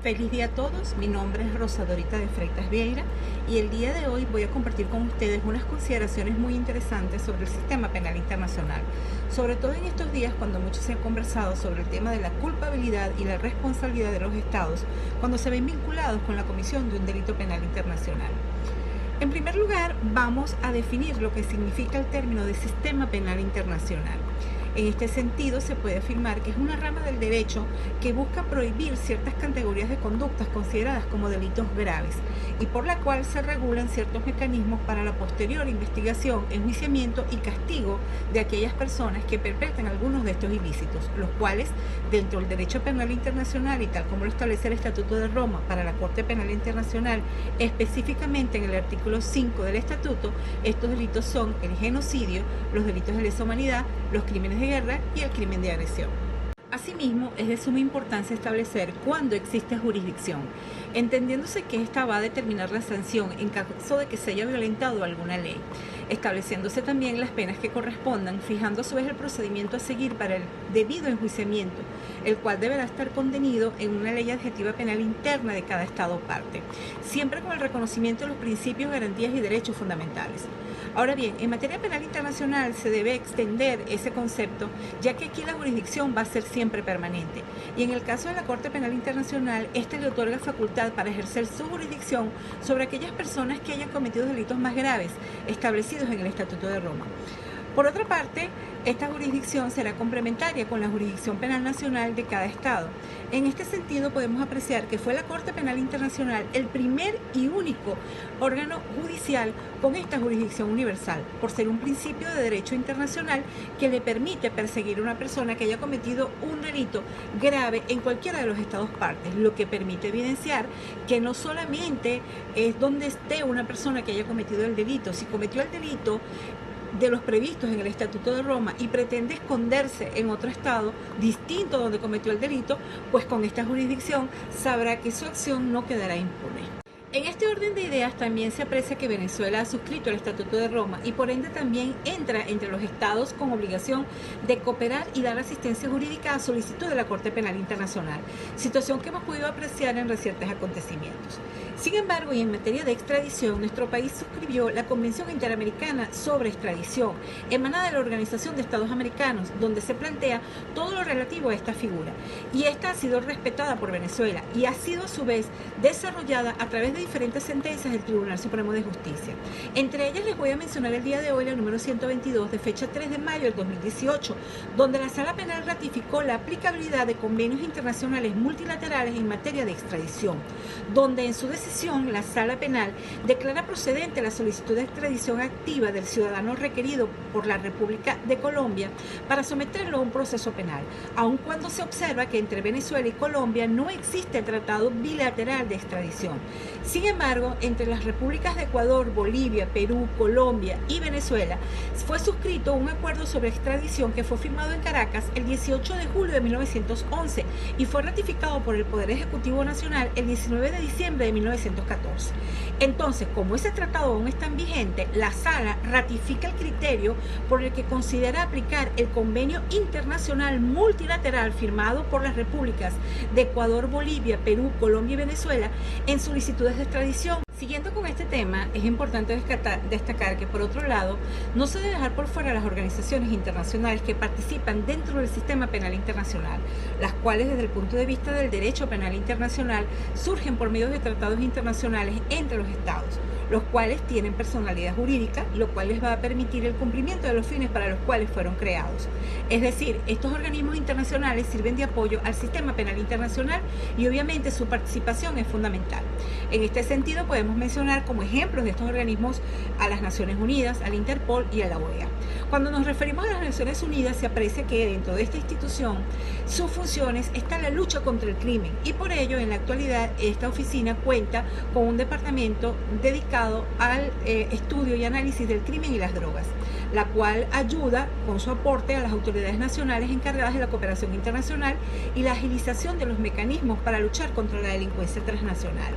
Feliz día a todos, mi nombre es Rosa Dorita de Freitas Vieira y el día de hoy voy a compartir con ustedes unas consideraciones muy interesantes sobre el sistema penal internacional, sobre todo en estos días cuando muchos se han conversado sobre el tema de la culpabilidad y la responsabilidad de los estados cuando se ven vinculados con la comisión de un delito penal internacional. En primer lugar, vamos a definir lo que significa el término de sistema penal internacional. En este sentido, se puede afirmar que es una rama del derecho que busca prohibir ciertas categorías de conductas consideradas como delitos graves y por la cual se regulan ciertos mecanismos para la posterior investigación, enjuiciamiento y castigo de aquellas personas que perpetran algunos de estos ilícitos, los cuales, dentro del derecho penal internacional y tal como lo establece el Estatuto de Roma para la Corte Penal Internacional, específicamente en el artículo 5 del Estatuto, estos delitos son el genocidio, los delitos de lesa humanidad, los crímenes de guerra y el crimen de agresión. Asimismo, es de suma importancia establecer cuándo existe jurisdicción, entendiéndose que esta va a determinar la sanción en caso de que se haya violentado alguna ley, estableciéndose también las penas que correspondan, fijando a su vez el procedimiento a seguir para el debido enjuiciamiento, el cual deberá estar contenido en una ley adjetiva penal interna de cada estado parte, siempre con el reconocimiento de los principios, garantías y derechos fundamentales. Ahora bien, en materia penal internacional se debe extender ese concepto, ya que aquí la jurisdicción va a ser siempre permanente. Y en el caso de la Corte Penal Internacional, esta le otorga facultad para ejercer su jurisdicción sobre aquellas personas que hayan cometido delitos más graves, establecidos en el Estatuto de Roma. Por otra parte, esta jurisdicción será complementaria con la jurisdicción penal nacional de cada estado. En este sentido, podemos apreciar que fue la Corte Penal Internacional el primer y único órgano judicial con esta jurisdicción universal, por ser un principio de derecho internacional que le permite perseguir a una persona que haya cometido un delito grave en cualquiera de los estados partes, lo que permite evidenciar que no solamente es donde esté una persona que haya cometido el delito, si cometió el delito de los previstos en el Estatuto de Roma y pretende esconderse en otro estado distinto donde cometió el delito, pues con esta jurisdicción sabrá que su acción no quedará impune. En este orden de ideas también se aprecia que Venezuela ha suscrito el Estatuto de Roma y por ende también entra entre los estados con obligación de cooperar y dar asistencia jurídica a solicitud de la Corte Penal Internacional, situación que hemos podido apreciar en recientes acontecimientos. Sin embargo, y en materia de extradición, nuestro país suscribió la Convención Interamericana sobre Extradición, emanada de la Organización de Estados Americanos, donde se plantea todo lo relativo a esta figura. Y esta ha sido respetada por Venezuela y ha sido a su vez desarrollada a través de diferentes sentencias del Tribunal Supremo de Justicia. Entre ellas les voy a mencionar el día de hoy la número 122 de fecha 3 de mayo del 2018, donde la Sala Penal ratificó la aplicabilidad de convenios internacionales multilaterales en materia de extradición, donde en su decisión la Sala Penal declara procedente la solicitud de extradición activa del ciudadano requerido por la República de Colombia para someterlo a un proceso penal, aun cuando se observa que entre Venezuela y Colombia no existe tratado bilateral de extradición. Sin embargo, entre las repúblicas de Ecuador, Bolivia, Perú, Colombia y Venezuela fue suscrito un acuerdo sobre extradición que fue firmado en Caracas el 18 de julio de 1911 y fue ratificado por el Poder Ejecutivo Nacional el 19 de diciembre de 1914. Entonces, como ese tratado aún está en vigente, la Sala ratifica el criterio por el que considera aplicar el convenio internacional multilateral firmado por las repúblicas de Ecuador, Bolivia, Perú, Colombia y Venezuela en solicitudes de extradición. Siguiendo con este tema, es importante destacar que, por otro lado, no se debe dejar por fuera las organizaciones internacionales que participan dentro del sistema penal internacional, las cuales desde el punto de vista del derecho penal internacional surgen por medio de tratados internacionales entre los estados, los cuales tienen personalidad jurídica, lo cual les va a permitir el cumplimiento de los fines para los cuales fueron creados. Es decir, estos organismos internacionales sirven de apoyo al sistema penal internacional y obviamente su participación es fundamental. En este sentido podemos mencionar como ejemplos de estos organismos a las Naciones Unidas, al Interpol y a la OEA. Cuando nos referimos a las Naciones Unidas, se aprecia que dentro de esta institución, sus funciones está la lucha contra el crimen y por ello en la actualidad esta oficina cuenta con un departamento dedicado al estudio y análisis del crimen y las drogas, la cual ayuda con su aporte a las autoridades nacionales encargadas de la cooperación internacional y la agilización de los mecanismos para luchar contra la delincuencia transnacional.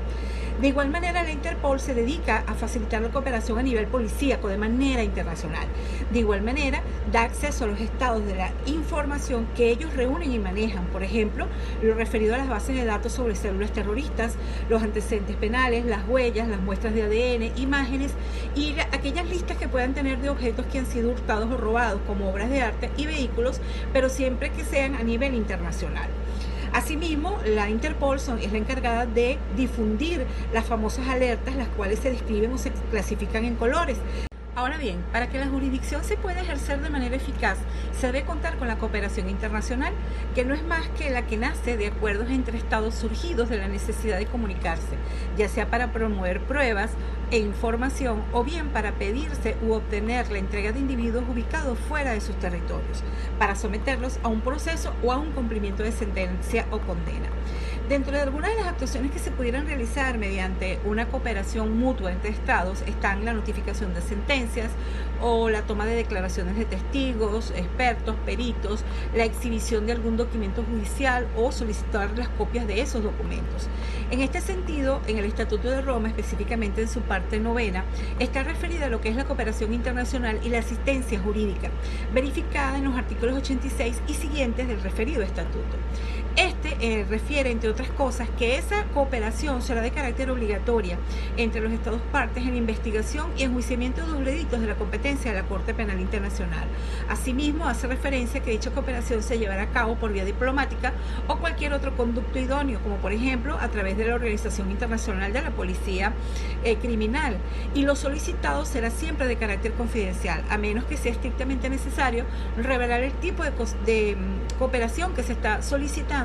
De igual manera, la Interpol se dedica a facilitar la cooperación a nivel policíaco de manera internacional. De igual manera, da acceso a los estados de la información que ellos reúnen y manejan, por ejemplo, lo referido a las bases de datos sobre células terroristas, los antecedentes penales, las huellas, las muestras de ADN, imágenes y aquellas listas que puedan tener de objetos que han sido hurtados o robados, como obras de arte y vehículos, pero siempre que sean a nivel internacional. Asimismo, la Interpol es la encargada de difundir las famosas alertas, las cuales se describen o se clasifican en colores. Ahora bien, para que la jurisdicción se pueda ejercer de manera eficaz, se debe contar con la cooperación internacional, que no es más que la que nace de acuerdos entre estados surgidos de la necesidad de comunicarse, ya sea para promover pruebas e información o bien para pedirse u obtener la entrega de individuos ubicados fuera de sus territorios, para someterlos a un proceso o a un cumplimiento de sentencia o condena. Dentro de algunas de las actuaciones que se pudieran realizar mediante una cooperación mutua entre estados están la notificación de sentencias o la toma de declaraciones de testigos, expertos, peritos, la exhibición de algún documento judicial o solicitar las copias de esos documentos. En este sentido, en el Estatuto de Roma, específicamente en su parte 9, está referida a lo que es la cooperación internacional y la asistencia jurídica, verificada en los artículos 86 y siguientes del referido estatuto. Este refiere, entre otras cosas, que esa cooperación será de carácter obligatoria entre los Estados partes en la investigación y enjuiciamiento de los delitos de la competencia de la Corte Penal Internacional. Asimismo, hace referencia a que dicha cooperación se llevará a cabo por vía diplomática o cualquier otro conducto idóneo, como por ejemplo a través de la Organización Internacional de la Policía Criminal. Y lo solicitado será siempre de carácter confidencial, a menos que sea estrictamente necesario revelar el tipo de cooperación que se está solicitando,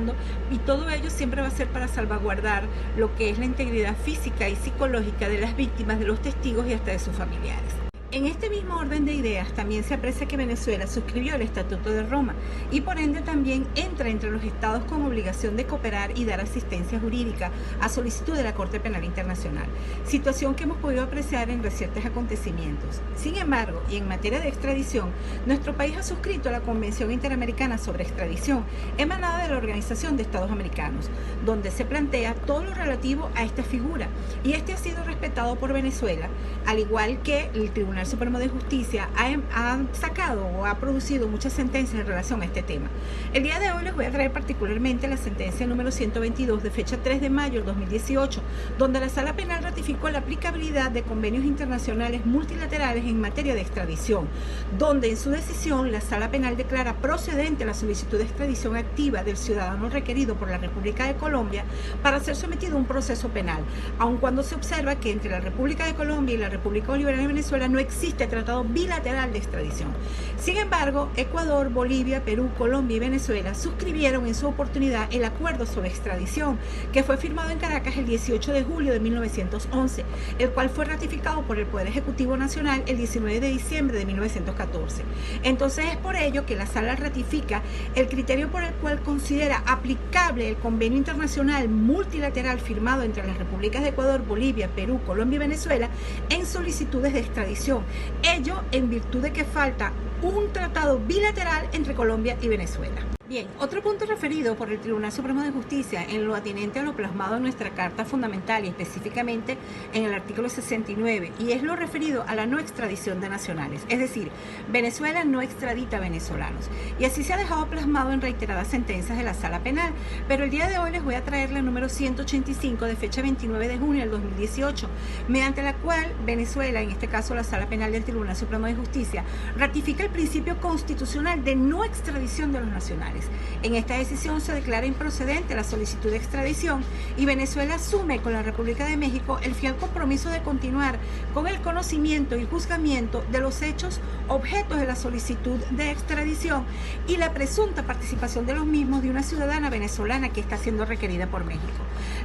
y todo ello siempre va a ser para salvaguardar lo que es la integridad física y psicológica de las víctimas, de los testigos y hasta de sus familiares. En este mismo orden de ideas también se aprecia que Venezuela suscribió el Estatuto de Roma y por ende también entra entre los estados con obligación de cooperar y dar asistencia jurídica a solicitud de la Corte Penal Internacional, situación que hemos podido apreciar en recientes acontecimientos. Sin embargo, y en materia de extradición, nuestro país ha suscrito la Convención Interamericana sobre Extradición, emanada de la Organización de Estados Americanos, donde se plantea todo lo relativo a esta figura, y este ha sido respetado por Venezuela, al igual que el Tribunal Supremo de Justicia ha sacado o ha producido muchas sentencias en relación a este tema. El día de hoy les voy a traer particularmente la sentencia número 122 de fecha 3 de mayo del 2018, donde la Sala Penal ratificó la aplicabilidad de convenios internacionales multilaterales en materia de extradición, donde en su decisión la Sala Penal declara procedente la solicitud de extradición activa del ciudadano requerido por la República de Colombia para ser sometido a un proceso penal, aun cuando se observa que entre la República de Colombia y la República Bolivariana de Venezuela no existe tratado bilateral de extradición. Sin embargo, Ecuador, Bolivia, Perú, Colombia y Venezuela suscribieron en su oportunidad el acuerdo sobre extradición, que fue firmado en Caracas el 18 de julio de 1911, el cual fue ratificado por el Poder Ejecutivo Nacional el 19 de diciembre de 1914. Entonces es por ello que la Sala ratifica el criterio por el cual considera aplicable el convenio internacional multilateral firmado entre las repúblicas de Ecuador, Bolivia, Perú, Colombia y Venezuela en solicitudes de extradición. Ello en virtud de que falta un tratado bilateral entre Colombia y Venezuela. Bien, otro punto referido por el Tribunal Supremo de Justicia en lo atinente a lo plasmado en nuestra Carta Fundamental y específicamente en el artículo 69, y es lo referido a la no extradición de nacionales, es decir, Venezuela no extradita a venezolanos, y así se ha dejado plasmado en reiteradas sentencias de la Sala Penal, pero el día de hoy les voy a traer la número 185 de fecha 29 de junio del 2018, mediante la cual Venezuela, en este caso la Sala Penal del Tribunal Supremo de Justicia, ratifica el principio constitucional de no extradición de los nacionales. En esta decisión se declara improcedente la solicitud de extradición y Venezuela asume con la República de México el fiel compromiso de continuar con el conocimiento y juzgamiento de los hechos objetos de la solicitud de extradición y la presunta participación de los mismos de una ciudadana venezolana que está siendo requerida por México.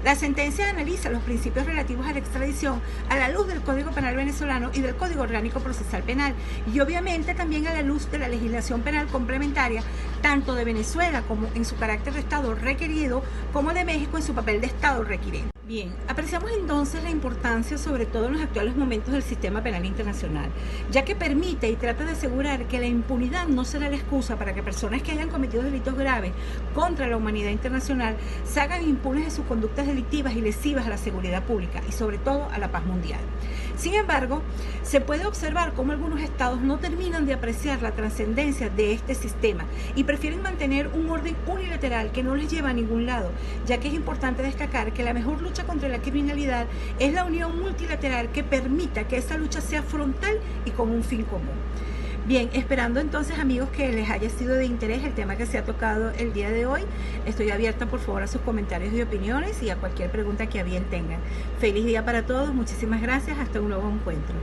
La sentencia analiza los principios relativos a la extradición a la luz del Código Penal venezolano y del Código Orgánico Procesal Penal y obviamente también a la luz de la legislación penal complementaria tanto de Venezuela como en su carácter de Estado requerido como de México en su papel de Estado requirente. Bien, apreciamos entonces la importancia, sobre todo en los actuales momentos, del sistema penal internacional, ya que permite y trata de asegurar que la impunidad no será la excusa para que personas que hayan cometido delitos graves contra la humanidad internacional se hagan impunes de sus conductas delictivas y lesivas a la seguridad pública y sobre todo a la paz mundial. Sin embargo, se puede observar cómo algunos estados no terminan de apreciar la trascendencia de este sistema y prefieren mantener un orden unilateral que no les lleva a ningún lado, ya que es importante destacar que la mejor lucha contra la criminalidad es la unión multilateral que permita que esa lucha sea frontal y con un fin común. Bien, esperando entonces, amigos, que les haya sido de interés el tema que se ha tocado el día de hoy. Estoy abierta, por favor, a sus comentarios y opiniones y a cualquier pregunta que a bien tengan. Feliz día para todos, muchísimas gracias, hasta un nuevo encuentro.